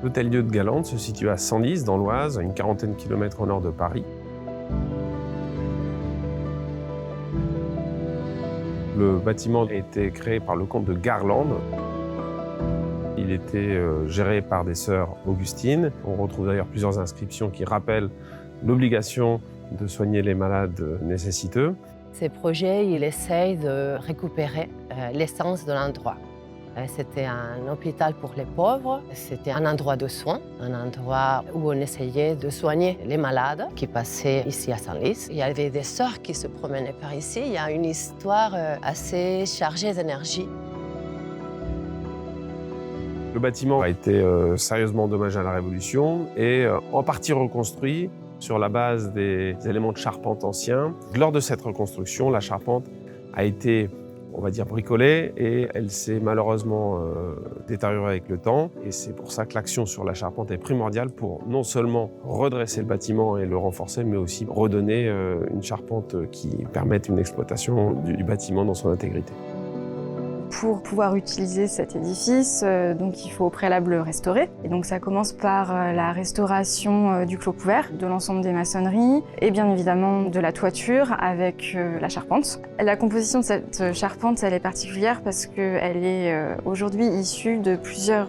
L'Hôtel-Dieu de Galante se situe à Senlis, dans l'Oise, à une quarantaine de kilomètres au nord de Paris. Le bâtiment a été créé par le comte de Garlande. Il était géré par des sœurs Augustines. On retrouve d'ailleurs plusieurs inscriptions qui rappellent l'obligation de soigner les malades nécessiteux. Ces projets, il essaye de récupérer l'essence de l'endroit. C'était un hôpital pour les pauvres, c'était un endroit de soins, un endroit où on essayait de soigner les malades qui passaient ici à Senlis. Il y avait des sœurs qui se promenaient par ici. Il y a une histoire assez chargée d'énergie. Le bâtiment a été sérieusement endommagé à la Révolution et en partie reconstruit sur la base des éléments de charpente anciens. Lors de cette reconstruction, la charpente a été, on va dire, bricolée et elle s'est malheureusement détériorée avec le temps. Et c'est pour ça que l'action sur la charpente est primordiale pour non seulement redresser le bâtiment et le renforcer, mais aussi redonner une charpente qui permette une exploitation du bâtiment dans son intégrité. Pour pouvoir utiliser cet édifice, donc il faut au préalable le restaurer. Et donc ça commence par la restauration du clos couvert, de l'ensemble des maçonneries et bien évidemment de la toiture avec la charpente. La composition de cette charpente, elle est particulière parce qu'elle est aujourd'hui issue de plusieurs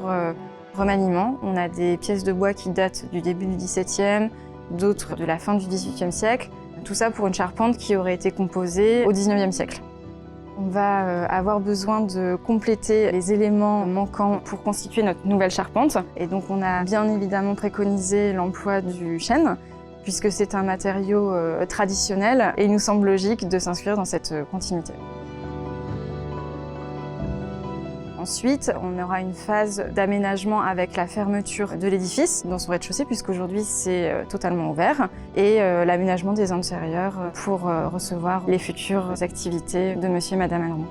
remaniements. On a des pièces de bois qui datent du début du XVIIe, d'autres de la fin du XVIIIe siècle. Tout ça pour une charpente qui aurait été composée au XIXe siècle. On va avoir besoin de compléter les éléments manquants pour constituer notre nouvelle charpente. Et donc on a bien évidemment préconisé l'emploi du chêne, puisque c'est un matériau traditionnel et il nous semble logique de s'inscrire dans cette continuité. Ensuite, on aura une phase d'aménagement avec la fermeture de l'édifice dans son rez-de-chaussée, puisqu'aujourd'hui c'est totalement ouvert, et l'aménagement des intérieurs pour recevoir les futures activités de monsieur et madame Allemand.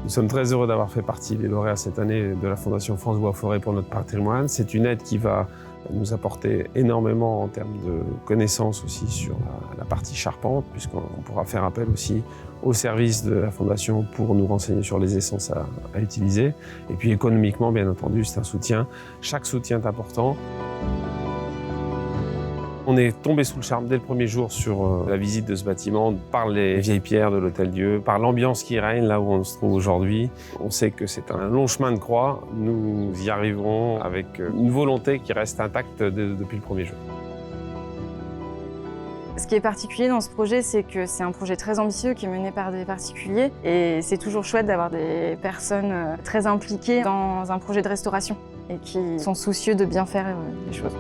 Nous sommes très heureux d'avoir fait partie des lauréats cette année de la Fondation France Bois Forêt pour notre patrimoine. C'est une aide qui va nous apporter énormément en termes de connaissances aussi sur la partie charpente, puisqu'on pourra faire appel aussi au service de la Fondation pour nous renseigner sur les essences à utiliser. Et puis économiquement, bien entendu, c'est un soutien. Chaque soutien est important. On est tombé sous le charme dès le premier jour sur la visite de ce bâtiment, par les vieilles pierres de l'Hôtel-Dieu, par l'ambiance qui règne là où on se trouve aujourd'hui. On sait que c'est un long chemin de croix. Nous y arriverons avec une volonté qui reste intacte depuis le premier jour. Ce qui est particulier dans ce projet, c'est que c'est un projet très ambitieux qui est mené par des particuliers. Et c'est toujours chouette d'avoir des personnes très impliquées dans un projet de restauration et qui sont soucieux de bien faire les choses.